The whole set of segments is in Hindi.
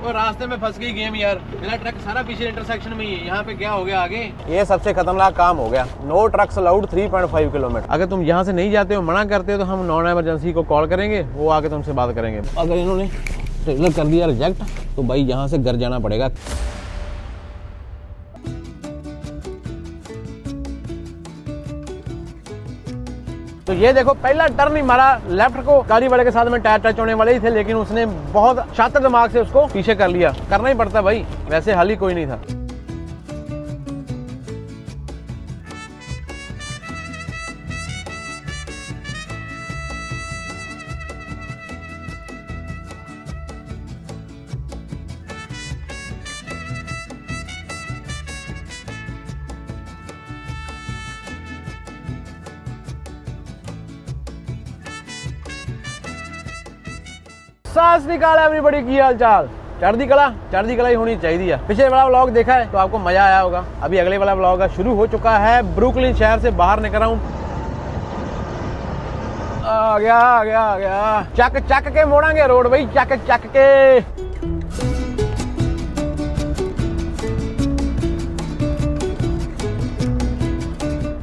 वो रास्ते में फंस गई गेम यार। मेरा ट्रक सारा पीछे इंटरसेक्शन में ही है। यहाँ पे क्या हो गया आगे? ये सबसे खतरनाक काम हो गया। No trucks allowed 3.5 kilometre. अगर तुम यहाँ से नहीं जाते हो, मना करते हो, तो हम नॉन इमरजेंसी को कॉल करेंगे, वो आके तुमसे बात करेंगे। अगर इन्होंने ट्रेलर कर दिया रिजेक्ट तो भाई यहाँ से घर जाना पड़ेगा। तो ये देखो पहला टर्न ही मारा लेफ्ट को, गाड़ी वाले के साथ में टायर टच होने वाले ही थे, लेकिन उसने बहुत शातिर दिमाग से उसको पीछे कर लिया। करना ही पड़ता भाई, वैसे हल ही कोई नहीं था। सास निकाला एवरीबॉडी की हाल चाल। चढ़दी कला ही होनी चाहिए। पिछले वाला व्लॉग देखा है तो आपको मजा आया होगा। अभी अगले वाला व्लॉग शुरू हो चुका है। ब्रुकलिन शहर से बाहर निकल रहा हूँ। आ गया चक के मोड़ांगे रोड भाई, चक के।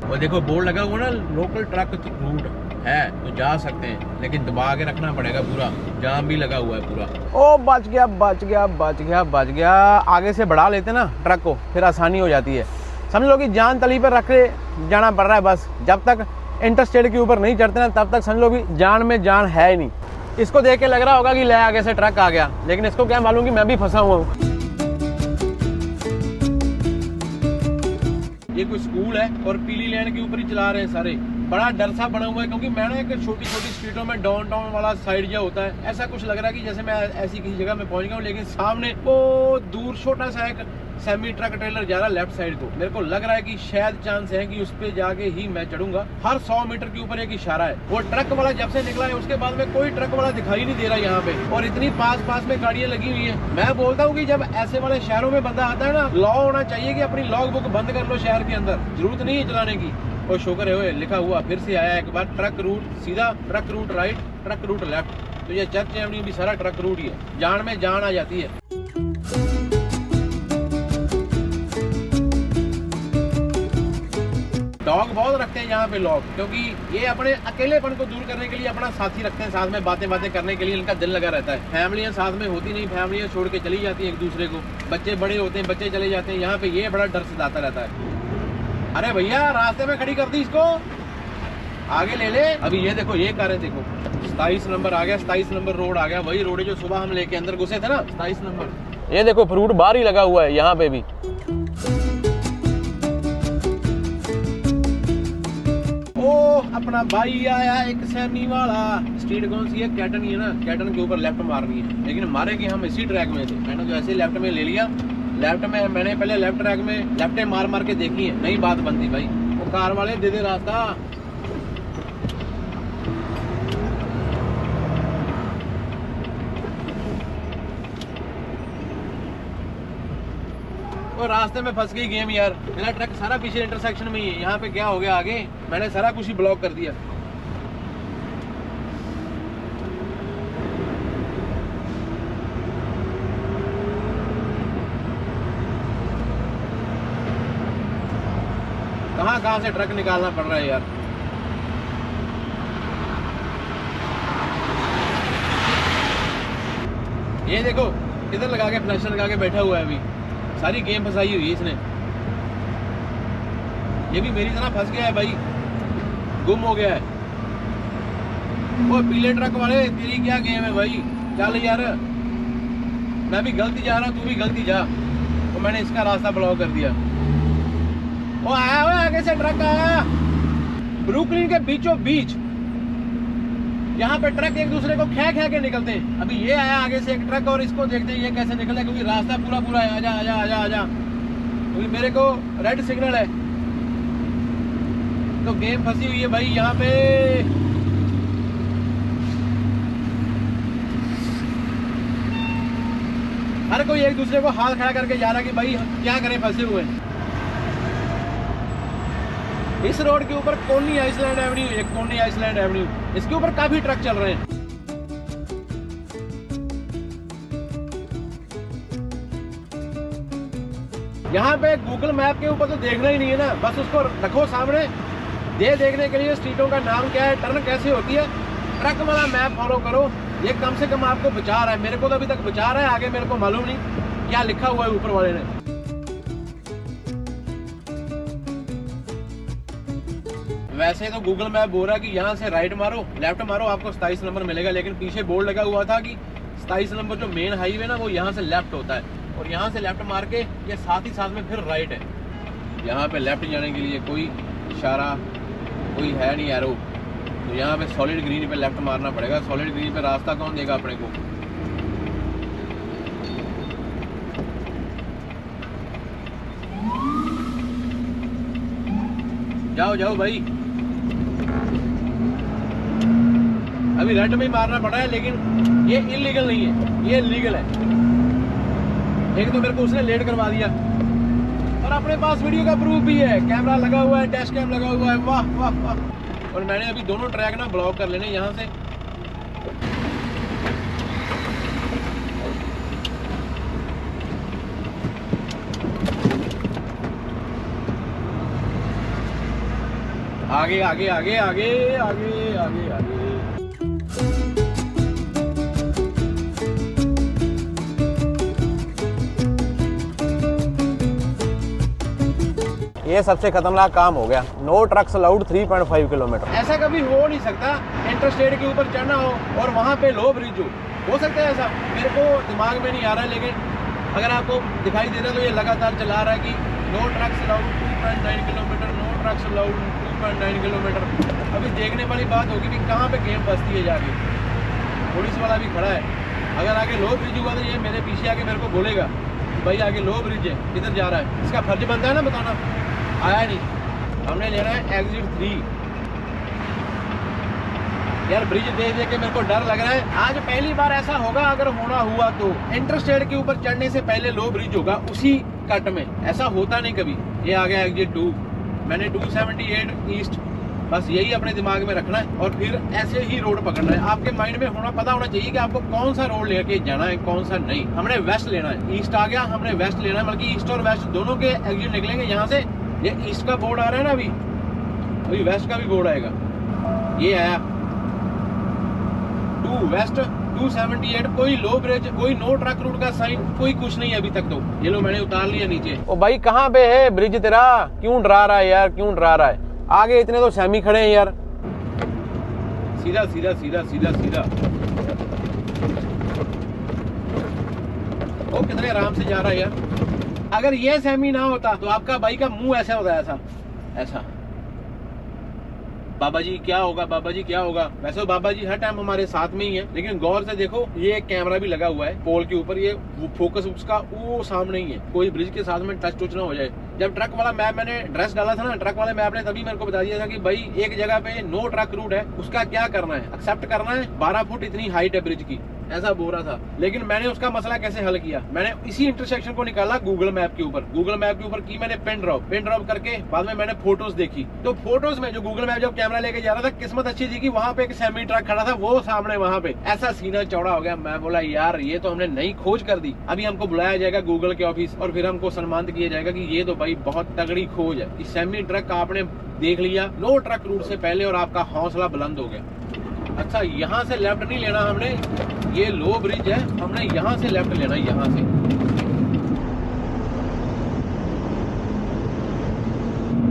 वो देखो बोर्ड लगा हुआ ना, लोकल ट्रक रूट है तो जा सकते हैं, लेकिन दबा के रखना पड़ेगा। पूरा जाम भी लगा हुआ है पूरा। ओ बच गया। आगे से बढ़ा लेते ना ट्रक को, फिर आसानी हो जाती है। समझ लो कि जान तली पर रख के जाना पड़ रहा है बस। जब तक इंटरस्टेट के ऊपर नहीं चढ़ते ना, तब तक समझ लो कि जान में जान है ही नहीं। इसको देख के लग रहा होगा कि ले आगे से ट्रक आ गया, लेकिन इसको क्या मालूम कि मैं भी फंसा हुआ हूँ। ये कोई स्कूल है और पीली लाइन के ऊपर ही चला रहे हैं सारे। बड़ा डर सा बना हुआ है, क्योंकि मैं ना एक छोटी स्ट्रीटों में डाउनटाउन वाला साइड जो होता है, ऐसा कुछ लग रहा है कि जैसे मैं ऐसी किसी जगह में पहुंच गया हूँ। लेकिन सामने वो दूर छोटा सा एक सेमी ट्रक ट्रेलर जा रहा है लेफ्ट साइड को। मेरे को लग रहा है कि शायद चांस है कि उस पे जाके ही मैं चढ़ूंगा। हर 100 मीटर के ऊपर एक इशारा है। वो ट्रक वाला जब से निकला है उसके बाद में कोई ट्रक वाला दिखाई नहीं दे रहा यहाँ पे, और इतनी पास में गाड़ियां लगी हुई है। मैं बोलता हूँ कि जब ऐसे वाले शहरों में बंदा आता है ना, लॉ होना चाहिए कि अपनी लॉग बुक बंद कर लो शहर के अंदर, जरूरत नहीं है चलाने की। और शुक्र है लिखा हुआ फिर से आया एक बार, ट्रक रूट सीधा, truck route right, truck route left. तो ये चर्च एवेन्यू भी सारा ट्रक रूट ही है। जान में जान आ जाती है। डॉग बहुत रखते हैं यहाँ पे लोग, क्योंकि ये अपने अकेलेपन को दूर करने के लिए अपना साथी रखते हैं साथ में, बातें करने के लिए इनका दिल लगा रहता है। फैमिलियाँ साथ में होती नहीं, फैमिलियाँ छोड़ के चली जाती हैं एक दूसरे को। बच्चे बड़े होते हैं, बच्चे चले जाते हैं। यहाँ पे ये बड़ा डर सताता रहता है। अरे भैया रास्ते में खड़ी कर दी इसको, आगे ले ले। अभी ये देखो ये कारें देखो, 27 नंबर आ गया, 27 नंबर रोड आ गया। वही रोड है जो सुबह हम लेके अंदर घुसे थे ना, 27 नंबर। ये देखो फ्रूट बाहर ही लगा हुआ है यहाँ पे भी। अपना भाई आया एक सैनी वाला। स्ट्रीट कौन सी है? कैटन ही है ना। कैटन के ऊपर लेफ्ट मारनी है, लेकिन मारे कि हम इसी ट्रैक में थे। मैंने तो ऐसे लेफ्ट में ले लिया। लेफ्ट में मैंने पहले लेफ्ट ट्रैक में लेफ्ट मार के देखी है, नहीं बात बनती भाई। वो कार वाले दे दे रास्ता। और रास्ते में फंस गई गेम यार। मेरा ट्रक सारा पीछे इंटरसेक्शन में ही है। यहाँ पे क्या हो गया आगे, मैंने सारा कुछ ही ब्लॉक कर दिया। कहाँ से ट्रक निकालना पड़ रहा है यार। ये देखो इधर लगा के फ्लैशर लगा के बैठा हुआ है। अभी सारी गेम फंसाई हुई है इसने। ये भी मेरी तरह फंस गया है भाई, गुम हो गया है। वो पीले ट्रक वाले तेरी क्या गेम है भाई, चल यार। मैं भी गलती जा रहा हूँ, तू भी गलती जा। तो मैंने इसका रास्ता ब्लॉक कर दिया। वो आया हुआ आगे से ट्रक आया, ब्रुकलिन के बीचों बीच। यहाँ पे ट्रक एक दूसरे को खे के निकलते हैं। अभी ये आया आगे से एक ट्रक, और इसको देखते हैं ये कैसे निकले, क्योंकि रास्ता पूरा है। आजा क्योंकि मेरे को रेड सिग्नल है। तो गेम फंसी हुई है भाई यहाँ पे। हर कोई एक दूसरे को हाथ खड़ा करके जा रहा है कि भाई क्या करें, फंसे हुए हैं। इस रोड के ऊपर कोनी आइसलैंड एवेन्यू, एक कोनी आइसलैंड एवेन्यू, इसके ऊपर काफी ट्रक चल रहे हैं। यहाँ पे गूगल मैप के ऊपर तो देखना ही नहीं है ना, बस उसको रखो सामने, देखने के लिए स्ट्रीटों का नाम क्या है, टर्न कैसे होती है, ट्रक वाला मैप फॉलो करो। ये कम से कम आपको बचा रहा है, मेरे को तो अभी तक बचा रहा है, आगे मेरे को मालूम नहीं क्या लिखा हुआ है ऊपर वाले ने। वैसे तो गूगल मैप बोल रहा है कि यहाँ से राइट मारो, लेफ्ट मारो, आपको 27 नंबर मिलेगा, लेकिन पीछे बोर्ड लगा हुआ था कि 27 नंबर जो मेन हाईवे ना वो यहाँ से लेफ्ट होता है, और यहाँ से लेफ्ट मार के ये साथ ही साथ में फिर राइट है। यहाँ पे लेफ्ट जाने के लिए कोई इशारा कोई है नहीं एरो, तो यहाँ पे सॉलिड ग्रीन पे लेफ्ट मारना पड़ेगा। सॉलिड ग्रीन पे रास्ता कौन देगा अपने को? जाओ जाओ भाई, अभी रेड में ही मारना पड़ रहा है, लेकिन ये इलीगल नहीं है, ये लीगल है। एक तो मेरे को उसने लेट करवा दिया, और अपने पास वीडियो का प्रूफ भी है, कैमरा लगा हुआ है, डैश कैम लगा हुआ है, वाह वाह वाह। और मैंने अभी दोनों ट्रैक ना ब्लॉक कर लेने यहाँ से। आगे आगे आगे आगे आगे आगे आगे। ये सबसे खतरनाक काम हो गया, नो ट्रक्स अलाउड 3.5 किलोमीटर। ऐसा कभी हो नहीं सकता इंटरस्टेट के ऊपर चढ़ना हो और वहाँ पे लो ब्रिज हो सकता है ऐसा? मेरे को दिमाग में नहीं आ रहा है, लेकिन अगर आपको दिखाई दे रहा है तो ये लगातार चला रहा है कि no trucks allowed 2.9 kilometre, no trucks allowed 2.9 kilometre. अभी देखने वाली बात होगी कि कहाँ पे गेम बसती है जाके। पुलिस वाला भी खड़ा है, अगर आगे लो ब्रिज हुआ तो ये मेरे पीछे आके मेरे को बोलेगा कि भाई आगे लो ब्रिज है, किधर जा रहा है? इसका फर्ज बनता है ना बताना। आया नहीं, हमने लेना है एग्जिट 3। यार ब्रिज देख देख के मेरे को डर लग रहा है, आज पहली बार ऐसा होगा, अगर होना हुआ तो इंटरस्टेट के ऊपर चढ़ने से पहले लो ब्रिज होगा उसी कट में। ऐसा होता नहीं कभी। ये आ गया एग्जिट 2, मैंने 278 ईस्ट, बस यही अपने दिमाग में रखना है और फिर ऐसे ही रोड पकड़ना है। आपके माइंड में पता होना चाहिए कि आपको कौन सा रोड लेके जाना है, कौन सा नहीं। हमने वेस्ट लेना है, ईस्ट आ गया, हमने वेस्ट लेना है, बल्कि ईस्ट और वेस्ट दोनों के एग्जिट निकलेंगे यहाँ से। ये ईस्ट का बोर्ड आ रहा है ना, अभी वेस्ट का भी बोर्ड आएगा। ये आया 2 वेस्ट 278, कोई लो ब्रिज, कोई नो ट्रक रूट का साइन, कोई कुछ नहीं है अभी तक। तो ये लो मैंने उतार लिया नीचे। ओ भाई कहाँ पे है ब्रिज तेरा? क्यों डरा रहा है यार, क्यों डरा रहा है? आगे इतने तो सेमी खड़े हैं यार। सीधा सीधा सीधा सीधा सीधा। ओ कितने आराम से जा रहा है यार। अगर ये सेमी ना होता तो आपका भाई का मुंह ऐसा होता है, ऐसा ऐसा। बाबा जी क्या होगा, बाबा जी क्या होगा? वैसे तो बाबा जी हर टाइम हमारे साथ में ही है, लेकिन गौर से देखो ये एक कैमरा भी लगा हुआ है पोल के ऊपर, ये फोकस उसका वो सामने ही है, कोई ब्रिज के साथ में टच ना हो जाए। जब ट्रक वाला मैप मैंने एड्रेस डाला था ना, ट्रक वाले मैप ने तभी मेरे को बता दिया था कि भाई एक जगह पे नो ट्रक रूट है, उसका क्या करना है, एक्सेप्ट करना है। 12 फुट इतनी हाइट है ब्रिज की, ऐसा बोल रहा था। लेकिन मैंने उसका मसला कैसे हल किया, मैंने इसी इंटरसेक्शन को निकाला गूगल मैप के ऊपर। गूगल मैप के ऊपर की मैंने पिन ड्रॉप करके बाद में मैंने फोटोज देखी, तो फोटोज में जो गूगल मैप जब कैमरा लेके जा रहा था, किस्मत अच्छी थी कि वहां पे एक सेमी ट्रक खड़ा था, वो सामने वहां पे। ऐसा सीना चौड़ा हो गया, मैं बोला यार ये तो हमने नई खोज कर दी। अभी हमको बुलाया जाएगा गूगल के ऑफिस और फिर हमको सम्मानित किया जाएगा कि ये तो भाई बहुत तगड़ी खोज है। इस सेमी ट्रक आपने देख लिया नो ट्रक रूट से पहले और आपका हौसला बुलंद हो गया। अच्छा यहाँ से लेफ्ट नहीं लेना हमने, ये लो ब्रिज है, हमने यहाँ से लेफ्ट लेना, यहाँ से।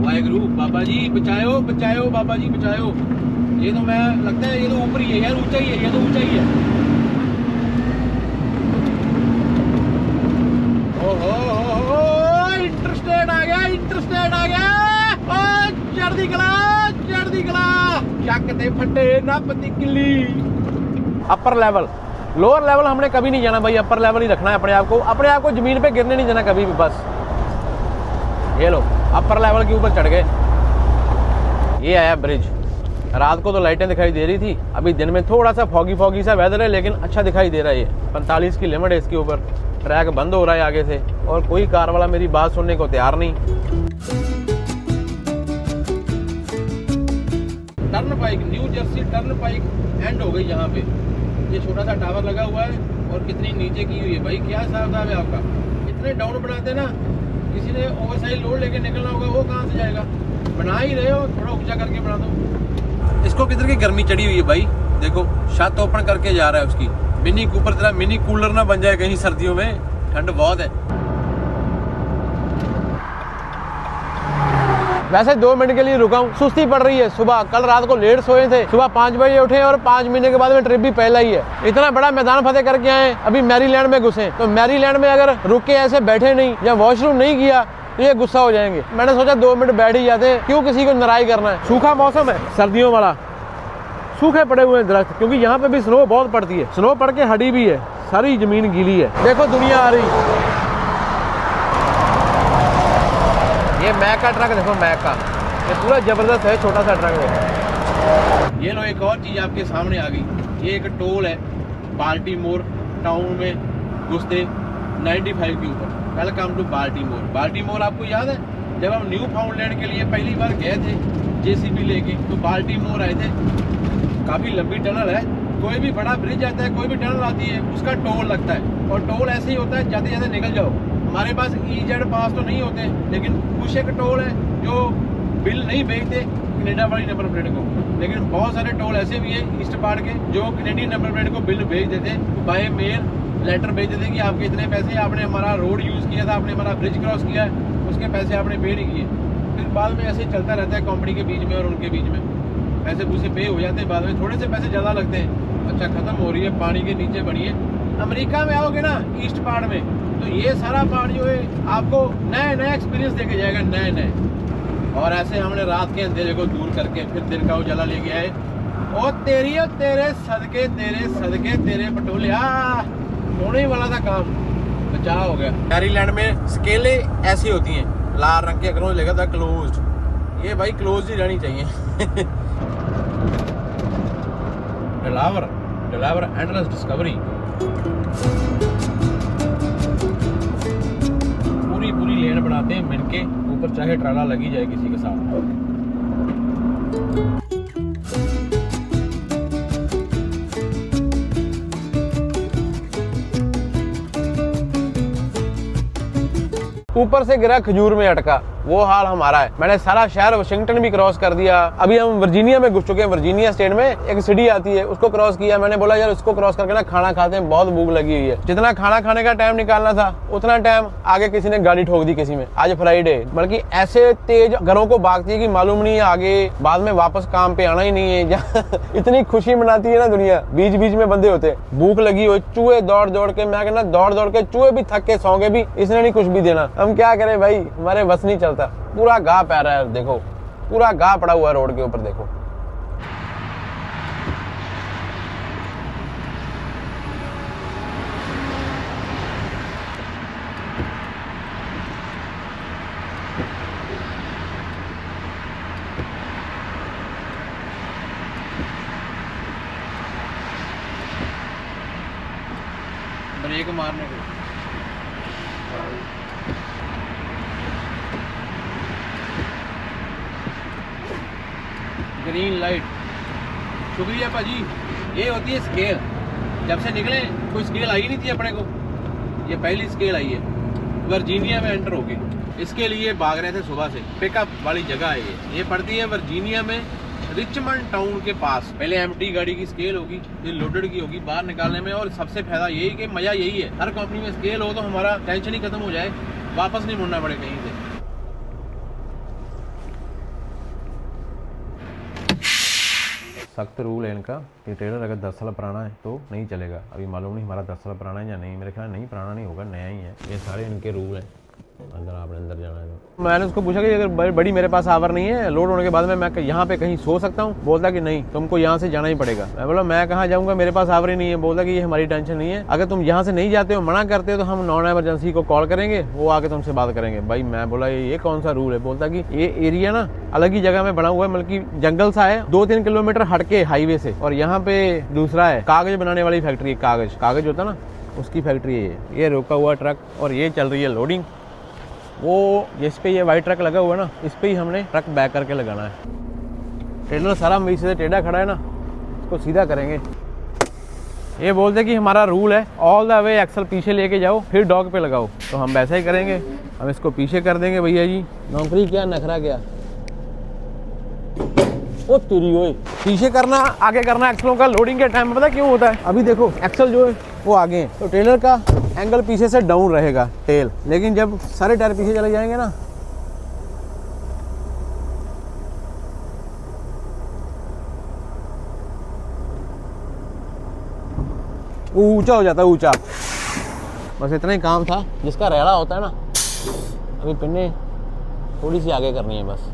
वाहेगुरु, बाबा जी बचाओ बचाओ, बाबा जी बचाओ। ये तो मैं लगता है ये तो ऊपर ही है यार, ऊंचा ही है, ये तो ऊंचा ही है। ओहो इंटरस्टेट आ गया, इंटरस्टेट आ गया। चढ़दी कला चकते फटे नपती किली। अपर लेवल, लोअर लेवल हमने कभी नहीं जाना भाई, अपर लेवल ही रखना है अपने आप को जमीन पे गिरने नहीं देना कभी भी। बस ये लो अपर लेवल के ऊपर चढ़ गए। ये आया ब्रिज। रात को तो लाइटें दिखाई दे रही थी, अभी दिन में थोड़ा सा फॉगी सा वेदर है, लेकिन अच्छा दिखाई दे रहा है। ये 45 की लिमिट है इसके ऊपर, ट्रैक बंद हो रहा है आगे से और कोई कार वाला मेरी बात सुनने को तैयार नहीं। Turn pike, new Jersey turn pike and हो गई यहाँ पे। ये छोटा सा टावर लगा हुआ है और कितनी नीचे की हुई है भाई, क्या हिसाब है आपका? इतने डाउन बनाते ना किसी ने ओवरसाइज लोड लेके निकलना होगा, वो कहाँ से जाएगा? बना ही रहे हो, थोड़ा ऊंचा करके बना दो। इसको किधर की गर्मी चढ़ी हुई है भाई, देखो छत ओपन करके जा रहा है उसकी। मिनी कूपर तेरा मिनी कूलर ना बन जाए कहीं सर्दियों में, ठंड बहुत है। वैसे 2 मिनट के लिए रुका हूँ, सुस्ती पड़ रही है। सुबह कल रात को लेट सोए थे, सुबह 5 बजे उठे और 5 महीने के बाद में ट्रिप भी पहला ही है। इतना बड़ा मैदान फतेह करके आए, अभी मैरीलैंड में घुसे। तो मैरीलैंड में अगर रुक के ऐसे बैठे नहीं या वॉशरूम नहीं किया तो ये गुस्सा हो जाएंगे। मैंने सोचा 2 मिनट बैठ ही जाते, क्यों किसी को नाराज करना है। सूखा मौसम है सर्दियों वाला, सूखे पड़े हुए दरख्त, क्योंकि यहाँ पे भी स्नो बहुत पड़ती है। स्नो पड़ के हडी भी है, सारी जमीन गीली है। देखो दुनिया आ रही। ये मैक का ट्रक देखो, मैक का, ये पूरा जबरदस्त है, छोटा सा ट्रक है। ये लो एक और चीज आपके सामने आ गई, ये एक टोल है बाल्टीमोर टाउन में घुसते 95 के ऊपर। Welcome to Baltimore. बाल्टीमोर आपको याद है जब हम न्यू फाउंडलैंड के लिए पहली बार गए थे जेसीबी लेके, तो बाल्टीमोर आए थे। काफी लंबी टनल है, कोई भी बड़ा ब्रिज आता है, कोई भी टनल आती है, उसका टोल लगता है। और टोल ऐसे ही होता है, जाते जाते निकल जाओ। हमारे पास EZ पास तो नहीं होते, लेकिन कुछ एक टोल है जो बिल नहीं भेजते कनेडा वाली नंबर प्लेट को, लेकिन बहुत सारे टोल ऐसे भी हैं ईस्ट पार्ट के जो कनेडियन नंबर प्लेट को बिल भेज देते, बाय मेल लेटर भेज देते कि आपके इतने पैसे, आपने हमारा रोड यूज़ किया था, आपने हमारा ब्रिज क्रॉस किया है, उसके पैसे आपने पे नहीं किए। फिर बाद में ऐसे चलता रहता है कंपनी के बीच में और उनके बीच में, पैसे पूसे पे हो जाते हैं, बाद में थोड़े से पैसे ज़्यादा लगते हैं। अच्छा खत्म हो रही है, पानी के नीचे बनी है। अमेरिका में आओगे ना ईस्ट पार्ट में, तो ये सारा पार्ट जो है आपको नए नए एक्सपीरियंस देके जाएगा, नए नए। और ऐसे हमने रात के अंधेरे को दूर करके फिर दिन का उजाला लेके आए। और तेरे सदके तेरे पटोलिया, होने ही वाला था काम, बचाव हो गया। मैरीलैंड में स्केलें ऐसी होती हैं, लाल रंग के अखरों लिखा था क्लोज्ड। ये भाई क्लोज ही रहनी चाहिए। डिलावर एंडलेस डिस्कवरी, पूरी लेन बनाते हैं मिलके, ऊपर चाहे ट्राला लगी जाए किसी के साथ। ऊपर से गिरा खजूर में अटका, वो हाल हमारा है। मैंने सारा शहर वाशिंगटन भी क्रॉस कर दिया, अभी हम वर्जीनिया में घुस चुके हैं। वर्जीनिया स्टेट में एक सिटी आती है, उसको क्रॉस किया। मैंने बोला यार उसको क्रॉस करके ना खाना खाते हैं, बहुत भूख लगी हुई है। जितना खाना खाने का टाइम निकालना था उतना टाइम आगे किसी ने गाड़ी ठोक दी किसी में। आज फ्राइडे, बल्कि ऐसे तेज घरों को भागती है कि मालूम नहीं है आगे बाद में वापस काम पे आना ही नहीं है। इतनी खुशी मनाती है ना दुनिया, बीच बीच में बंदे होते हैं। भूख लगी हो, चूहे दौड़ दौड़ के, मैं कहना दौड़ दौड़ के चूहे भी थक के सौंगे भी, इसने नहीं कुछ भी देना। हम क्या करें भाई, हमारे बस नहीं चलता। पूरा घाह पै रहा है, देखो पूरा घाह पड़ा हुआ है रोड के ऊपर, देखो। ब्रेक मारने को ग्रीन लाइट। शुक्रिया भाजी। ये होती है स्केल, जब से निकले कोई स्केल आई नहीं थी अपने को, ये पहली स्केल आई है। वर्जीनिया में एंटर हो गए, इसके लिए भाग रहे थे सुबह से। पिकअप वाली जगह है ये पड़ती है वर्जीनिया में, रिचमंड टाउन के पास। पहले एम्प्टी गाड़ी की स्केल होगी, फिर लोडेड की होगी बाहर निकालने में। और सबसे फायदा यही कि मजा यही है, हर कंपनी में स्केल हो तो हमारा टेंशन ही खत्म हो जाए, वापस नहीं मुड़ना पड़े कहीं से। सख्त रूल है इनका कि ट्रेलर अगर 10 साल पुराना है तो नहीं चलेगा। अभी मालूम नहीं हमारा 10 साल पुराना है या नहीं, मेरे ख्याल नहीं पुराना नहीं होगा, नया ही है। ये सारे इनके रूल हैं। अंदर आपने अंदर जाना है तो मैंने उसको पूछा कि अगर बड़ी मेरे पास आवर नहीं है, लोड होने के बाद में मैं यहाँ पे कहीं सो सकता हूँ? बोलता कि नहीं, तुमको यहाँ से जाना ही पड़ेगा। मैं बोला मैं कहाँ जाऊँगा, मेरे पास आवर ही नहीं है। बोलता कि ये हमारी टेंशन नहीं है, अगर तुम यहाँ से नहीं जाते हो, मना करते हो, तो हम नॉन एमरजेंसी को कॉल करेंगे, वो आके तुमसे बात करेंगे। भाई मैं बोला ये कौन सा रूल है? बोलता कि ये एरिया ना अलग ही जगह में बना हुआ है, मतलब जंगल सा है, 2-3 किलोमीटर हटके हाईवे से। और यहाँ पे दूसरा है कागज बनाने वाली फैक्ट्री, कागज होता ना, उसकी फैक्ट्री है ये रुका हुआ ट्रक और ये चल रही है लोडिंग। वो जिस पे ये वाइट ट्रक लगा हुआ है ना, इस पे ही हमने ट्रक बैक करके लगाना है। ट्रेलर सारा बीच से टेढ़ा खड़ा है ना, इसको सीधा करेंगे। ये बोलते कि हमारा रूल है ऑल द वे एक्सल पीछे लेके जाओ फिर डॉग पे लगाओ, तो हम वैसा ही करेंगे। हम इसको पीछे कर देंगे भैया जी। नौकरी क्या नखरा क्या, ओ तेरी ओए, पीछे करना आगे करना एक्सलों का लोडिंग के टाइम में पता क्यों होता है? अभी देखो एक्सल जो है वो आगे है, तो ट्रेलर का एंगल पीछे से डाउन रहेगा टेल, लेकिन जब सारे टायर पीछे चले जाएंगे ना, ऊंचा हो जाता है, ऊंचा। बस इतना ही काम था, जिसका रेड़ा होता है ना, अभी पिन्ने थोड़ी सी आगे करनी है बस।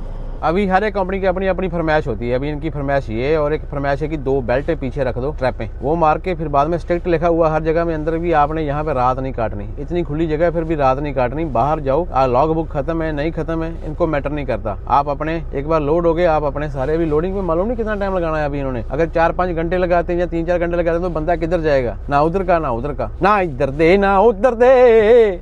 अभी हर एक कंपनी की अपनी अपनी फरमाइश होती है। अभी इनकी फरमाइश ये है, और एक फरमाइश है कि 2 बेल्ट पीछे रख दो ट्रैपें, वो मार के फिर बाद में स्ट्रिक्ट लिखा हुआ हर जगह में अंदर भी आपने यहाँ पे रात नहीं काटनी। इतनी खुली जगह फिर भी रात नहीं काटनी, बाहर जाओ, लॉग बुक खत्म है नहीं खत्म है इनको मैटर नहीं करता। आप अपने एक बार लोड हो गए, आप अपने सारे अभी लोडिंग में मालूम नहीं कितना टाइम लगाना है। अभी इन्होंने अगर 4-5 घंटे लगाते हैं या 3-4 घंटे लगाते हैं तो बंदा किधर जाएगा, ना उधर का ना उधर का, ना इधर दे ना उधर दे।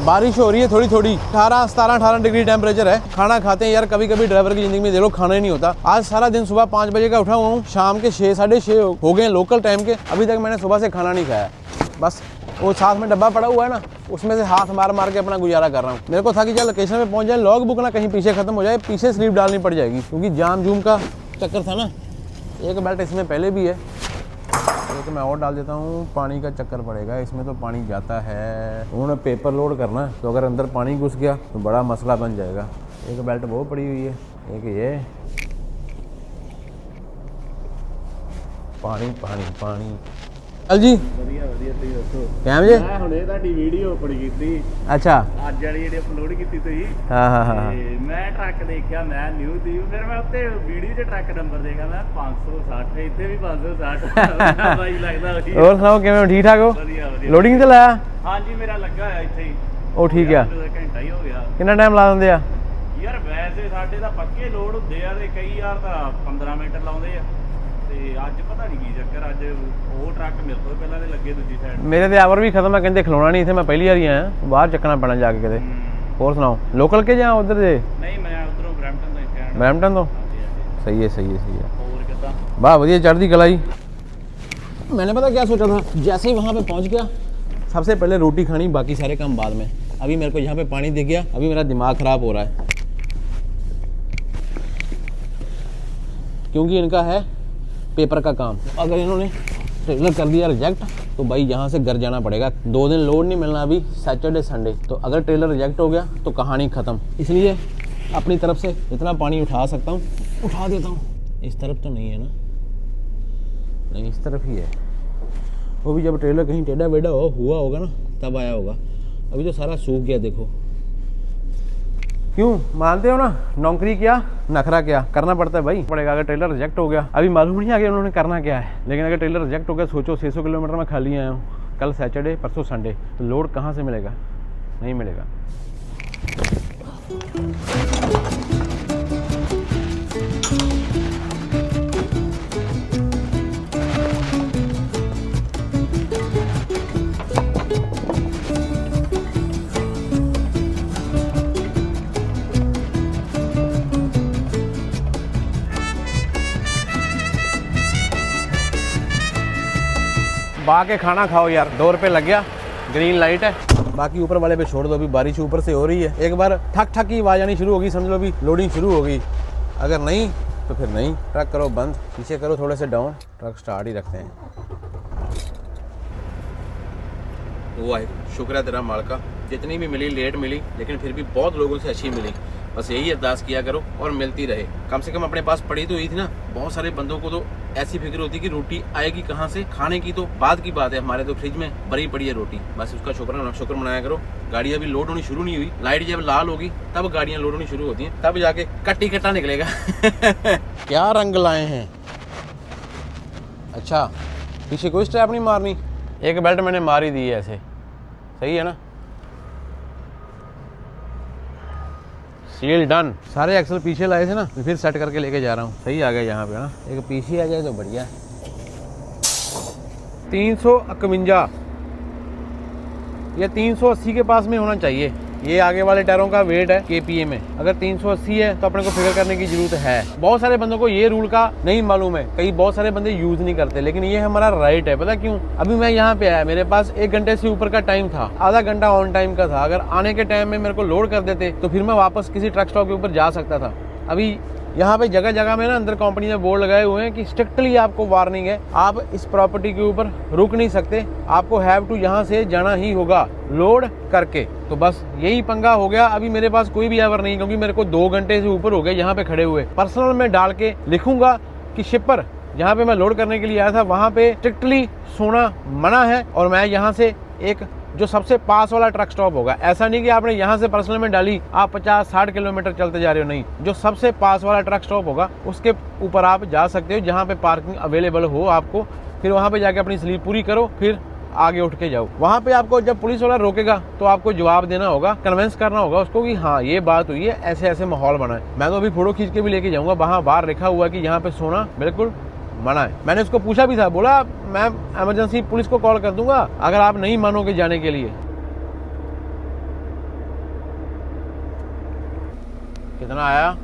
बारिश हो रही है थोड़ी थोड़ी, 18 डिग्री टेम्परेचर है। खाना खाते हैं यार, कभी कभी ड्राइवर की जिंदगी में देखो खाना ही नहीं होता। आज सारा दिन सुबह 5 बजे का उठा हुआ हूँ, शाम के 6 साढ़े 6 हो गए लोकल टाइम के, अभी तक मैंने सुबह से खाना नहीं खाया। बस वो साथ में डब्बा पड़ा हुआ है ना, उसमें से हाथ मार मार के अपना गुजारा कर रहा हूँ। मेरे को था कि चल लोकेशन पे पहुंच जाए, लॉग बुक ना कहीं पीछे खत्म हो जाए, पीछे स्लीप डालनी पड़ जाएगी, क्योंकि जाम जूम का चक्कर था ना। एक बेल्ट इसमें पहले भी है, एक मैं और डाल देता हूँ, पानी का चक्कर पड़ेगा इसमें, तो पानी जाता है। उन्होंने पेपर लोड करना है, तो अगर अंदर पानी घुस गया तो बड़ा मसला बन जाएगा। एक बेल्ट वो पड़ी हुई है, एक ये, पानी पानी पानी। चल जी ਵਧੀਆ ਵਧੀਆ ਤੁਸੀਂ ਦੱਸੋ। कैम जे ਮੈਂ ਹੁਣੇ ਤੁਹਾਡੀ ਵੀਡੀਓ ਅਪਲੋਡ ਕੀਤੀ, अच्छा ਅੱਜ ਵਾਲੀ ਜਿਹੜੀ ਅਪਲੋਡ ਕੀਤੀ ਤੁਸੀਂ। हाँ हाँ हाँ ਤੇ ਮੈਂ ਟਰੱਕ ਦੇਖਿਆ, ਮੈਂ ਨਿਊ ਦੀ, ਫਿਰ ਮੈਂ ਉੱਤੇ ਵੀਡੀਓ 'ਚ ਟਰੱਕ ਨੰਬਰ ਦੇਖਿਆ, ਮੈਂ 560, ਇੱਥੇ ਵੀ 560 ਬਾਈ ਲੱਗਦਾ ਉਹੀ। और सुनाओ किवें ठीक ठाक हो? ਵਧੀਆ ਵਧੀਆ। लोडिंग ਤੇ ਲਾਇਆ? ਹਾਂਜੀ ਮੇਰਾ ਲੱਗਾ ਹੋਇਆ ਇੱਥੇ ਹੀ। ਉਹ ਠੀਕ ਆ। ਘੰਟਾ ਹੀ ਹੋ ਗਿਆ। कितना टाइम ला ਦਿੰਦੇ ਆ? ਯਾਰ ਵੈਸੇ ਸਾਡੇ ਤਾਂ ਪੱਕੇ ਲੋਡ ਹੁੰਦੇ ਆ, ਤੇ ਕਈ ਯਾਰ ਤਾਂ 15 ਮਿੰਟ ਲਾਉਂਦੇ ਆ, ਤੇ ਅੱਜ ਪਤਾ ਨਹੀਂ ਕੀ ਚੱਕਰ, ਅੱਜ ਉਹ ਟਰੱਕ ਮੇਰੇ ਤੋਂ ਪਹਿਲਾਂ ਦੇ ਲੱਗੇ ਦੂਜੀ ਸਾਈਡ। ਮੇਰੇ ਤੇ ਆਵਰ ਵੀ ਖਤਮ ਹੈ, ਕਹਿੰਦੇ ਖਲੋਣਾ ਨਹੀਂ ਇੱਥੇ, ਮੈਂ ਪਹਿਲੀ ਵਾਰੀ ਆਇਆ, ਬਾਹਰ ਚੱਕਣਾ ਪੈਣਾ ਜਾ ਕੇ ਕਿਤੇ। ਹੋਰ ਸੁਣਾਓ ਲੋਕਲ ਕੇ ਜਾਂ ਉਧਰ ਦੇ? ਨਹੀਂ ਮੈਂ ਉਧਰੋਂ ਬ੍ਰੈਂਪਟਨ ਤੋਂ ਇੱਥੇ ਆਇਆ। ਬ੍ਰੈਂਪਟਨ ਤੋਂ? ਹਾਂਜੀ ਹਾਂਜੀ। सही है सही है सही है। ਹੋਰ ਕਿੱਦਾਂ? वाह बढ़िया, चढ़ती कला ही। मैंने पता क्या सोचा था, जैसे ही वहाँ पे पहुँच गया सबसे पहले रोटी खानी, बाकी सारे काम बाद में। अभी मेरे को यहाँ पे पानी दिख गया, अभी मेरा दिमाग ख़राब हो रहा है, क्योंकि इनका है पेपर का काम। अगर इन्होंने ट्रेलर कर दिया रिजेक्ट तो भाई यहाँ से घर जाना पड़ेगा। 2 दिन लोड नहीं मिलना अभी, सैटरडे संडे, तो अगर ट्रेलर रिजेक्ट हो गया तो कहानी ख़त्म। इसलिए अपनी तरफ से इतना पानी उठा सकता हूँ उठा देता हूँ। इस तरफ तो नहीं है ना, नहीं इस तरफ ही है, वो भी जब ट्रेलर कहीं टेढ़ा बेढ़ा हुआ होगा ना तब आया होगा। अभी तो सारा सूख गया देखो। क्यों मानते हो ना, नौकरी क्या नखरा क्या, करना पड़ता है भाई, पड़ेगा। अगर ट्रेलर रिजेक्ट हो गया, अभी मालूम नहीं आगे उन्होंने करना क्या है, लेकिन अगर ट्रेलर रिजेक्ट हो गया, सोचो 600 किलोमीटर में खाली आया हूँ, कल सैटरडे परसों संडे, तो लोड कहाँ से मिलेगा, नहीं मिलेगा। बा के खाना खाओ यार, 2 रुपये लग गया, ग्रीन लाइट है, बाकी ऊपर वाले पे छोड़ दो। अभी बारिश ऊपर से हो रही है, एक बार ठक ठक की आवाज़ आनी शुरू होगी, समझ लो अभी लोडिंग शुरू हो गई। अगर नहीं तो फिर नहीं, ट्रक करो बंद, पीछे करो थोड़े से डाउन, ट्रक स्टार्ट ही रखते हैं। वो है शुक्र है तेरा माल का, जितनी भी मिली लेट मिली, लेकिन फिर भी बहुत लोगों से अच्छी मिली। बस यही अरदास किया करो और मिलती रहे। कम से कम अपने पास पड़ी तो हुई थी ना। बहुत सारे बंदों को तो ऐसी फिक्र होती कि रोटी आएगी कहाँ से, खाने की तो बाद की बात है, हमारे तो फ्रिज में भरी पड़ी है रोटी। बस उसका शुक्र मनाया करो। गाड़ी अभी लोड होनी शुरू नहीं हुई, लाइट जब लाल होगी तब गाड़ियाँ लोड होनी शुरू होती हैं, तब जाके कट्टी कट्टा निकलेगा। क्या रंग लाए हैं, अच्छा पीछे कोई स्ट्रैप नहीं मारनी, एक बेल्ट मैंने मार ही दी है ऐसे, सही है ना। Seal done. सारे एक्सल पीछे लाए थे ना, फिर सेट करके लेके जा रहा हूँ। सही आ गया यहाँ पे ना, एक पीछे आ जाए तो बढ़िया। 351 या 380 के पास में होना चाहिए, ये आगे वाले टायरों का वेट है kPa में, अगर 380 है तो अपने को फिक्र करने की जरूरत है। बहुत सारे बंदों को ये रूल का नहीं मालूम है, कई बहुत सारे बंदे यूज नहीं करते, लेकिन ये हमारा राइट है। पता क्यों? अभी मैं यहाँ पे आया, मेरे पास 1 घंटे से ऊपर का टाइम था, आधा घंटा ऑन टाइम का था। अगर आने के टाइम में मेरे को लोड कर देते तो फिर मैं वापस किसी ट्रक स्टॉप के ऊपर जा सकता था। अभी यहाँ पे जगह जगह में ना अंदर कंपनी ने बोर्ड लगाए हुए हैं कि स्ट्रिक्टली आपको वार्निंग है, आप इस प्रॉपर्टी के ऊपर रुक नहीं सकते, आपको हैव टू यहाँ से जाना ही होगा लोड करके। तो बस यही पंगा हो गया। अभी मेरे पास कोई भी एवर नहीं, क्योंकि मेरे को 2 घंटे से ऊपर हो गए यहाँ पे खड़े हुए। पर्सनल में डाल के लिखूंगा कि शिपर जहाँ पे मैं लोड करने के लिए आया था वहाँ पे स्ट्रिक्टली सोना मना है, और मैं यहाँ से एक जो सबसे पास वाला ट्रक स्टॉप होगा, ऐसा नहीं कि आपने यहाँ से पर्सनल में डाली आप 50-60 किलोमीटर चलते जा रहे हो, नहीं, जो सबसे पास वाला ट्रक स्टॉप होगा उसके ऊपर आप जा सकते हो, जहाँ पे पार्किंग अवेलेबल हो आपको। फिर वहाँ पे जाके अपनी स्लीप पूरी करो, फिर आगे उठ के जाओ। वहाँ पे आपको जब पुलिस वाला रोकेगा तो आपको जवाब देना होगा, कन्विंस करना होगा उसको कि हाँ ये बात हुई है, ऐसे ऐसे माहौल बना है। मैं तो अभी फोटो खींच के भी लेके जाऊंगा, वहाँ बाहर लिखा हुआ है कि यहाँ पे सोना बिल्कुल मना है। मैंने उसको पूछा भी था, बोला मैं इमरजेंसी पुलिस को कॉल कर दूंगा अगर आप नहीं मानोगे जाने के लिए। कितना आया?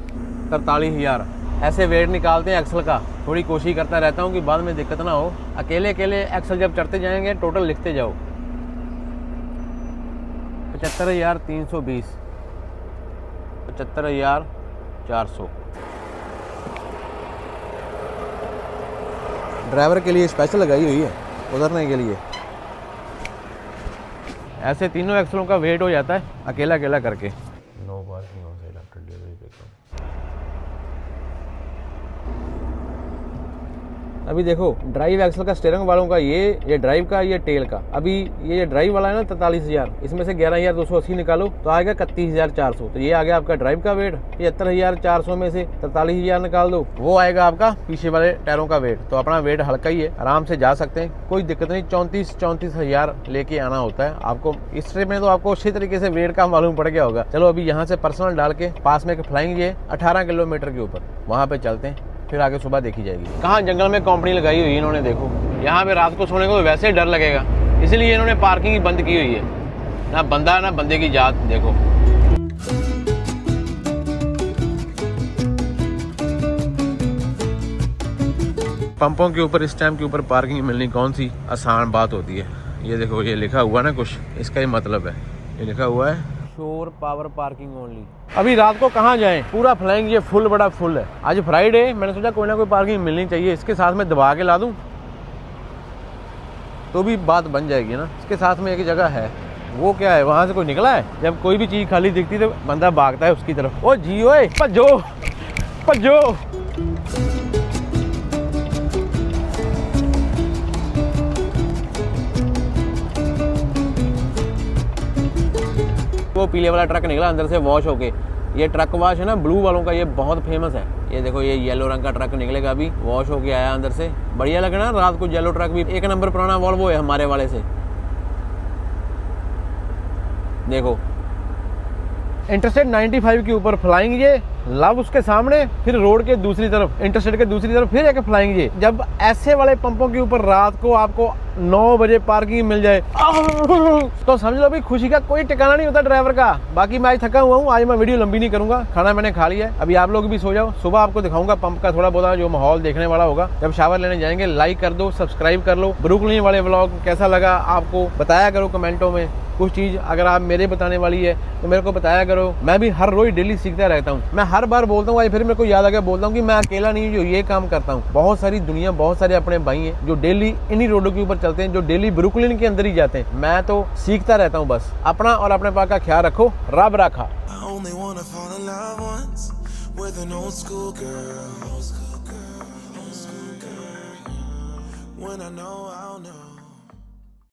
43,000। ऐसे वेट निकालते हैं एक्सल का। थोड़ी कोशिश करता रहता हूँ कि बाद में दिक्कत ना हो। अकेले अकेले एक्सल जब चढ़ते जाएंगे टोटल लिखते जाओ। 75,320, 75,400। ड्राइवर के लिए स्पेशल लगाई हुई है उतरने के लिए। ऐसे तीनों एक्सलों का वेट हो जाता है अकेला अकेला करके। No parking on side after delivery pickup. अभी देखो ड्राइव एक्सल का स्टीयरिंग वालों का ये ड्राइव का, ये टेल का। अभी ये ड्राइव वाला है ना 43,000, इसमें से 11,280 निकालो तो आएगा 31,400। तो ये आ गया आपका ड्राइव का वेट। 73,400 में से 43,000 निकाल दो, वो आएगा आपका पीछे वाले टायरों का वेट। तो अपना वेट हल्का ही है, आराम से जा सकते हैं, कोई दिक्कत नहीं। 34,000 लेके आना होता है आपको। इस ट्रिप में तो आपको अच्छी तरीके से वेट का मालूम पड़ गया होगा। चलो अभी यहाँ से पर्सनल डाल के पास में फ्लाइंग ये 18 किलोमीटर के ऊपर, वहाँ पे चलते हैं, फिर आगे सुबह देखी जाएगी। कहाँ जंगल में कंपनी लगाई हुई है इन्होंने, देखो यहाँ पे रात को सोने को तो वैसे ही डर लगेगा, इसलिए इन्होंने पार्किंग ही बंद की हुई है। ना बंदा ना बंदे की जात। देखो पंपों के ऊपर इस टाइम के ऊपर पार्किंग मिलनी कौन सी आसान बात होती है। ये देखो ये लिखा हुआ ना कुछ, इसका ही मतलब है, ये लिखा हुआ है शोर पावर पार्किंग ओनली। अभी रात को कहाँ जाएं, पूरा फ्लाइंग ये फुल बड़ा फुल है। आज फ्राइडे, मैंने सोचा कोई ना कोई पार्किंग मिलनी चाहिए। इसके साथ में दबा के ला दूं तो भी बात बन जाएगी ना। इसके साथ में एक जगह है, वो क्या है, वहां से कोई निकला है। जब कोई भी चीज खाली दिखती तो बंदा भागता है उसकी तरफ। ओ जी ओए भजो भजो। वो पीले वाला ट्रक निकला अंदर से वॉश होके। ये ट्रक वॉश है ना ब्लू वालों का, ये बहुत फेमस है। ये देखो ये येलो रंग का ट्रक निकलेगा, अभी वॉश होके आया अंदर से। बढ़िया लगे ना रात को येलो ट्रक भी। 1 नंबर पुराना वॉल्वो है हमारे वाले से। देखो इंटरस्टेट 95 के ऊपर फ्लाइंग ये लव उसके सामने, फिर रोड के दूसरी तरफ, इंटरस्टेट के दूसरी तरफ फिर एक फ्लाइंग ये। जब ऐसे वाले पंपों के ऊपर रात को आपको 9 बजे पार्किंग मिल जाए तो समझ लो भाई खुशी का कोई ठिकाना नहीं होता ड्राइवर का। बाकी मैं आज थका हुआ हूँ, आज मैं वीडियो लंबी नहीं करूंगा, खाना मैंने खा लिया है। अभी आप लोग भी सो जाओ, सुबह आपको दिखाऊंगा पंप का थोड़ा बहुत जो माहौल देखने वाला होगा। जब शावर लेने जाएंगे लाइक कर दो, सब्सक्राइब कर लो। ब्रुकलिन वाले व्लॉग कैसा लगा आपको बताया करो कमेंटों में। कुछ चीज अगर आप मेरे बताने वाली है तो मेरे को बताया करो। मैं भी हर रोज डेली सीखता रहता हूँ। मैं हर बार बोलता हूँ, आज फिर मेरे को याद आ गया बोलता हूँ कि मैं अकेला नहीं जो ये काम करता हूँ। बहुत सारी दुनिया, बहुत सारे अपने भाई हैं जो डेली इन्हीं रोडों के ऊपर चलते हैं, जो डेली ब्रुकलिन के अंदर ही जाते हैं। मैं तो सीखता रहता हूँ। बस अपना और अपने पास का ख्याल रखो। रब रखा। When I know I'll know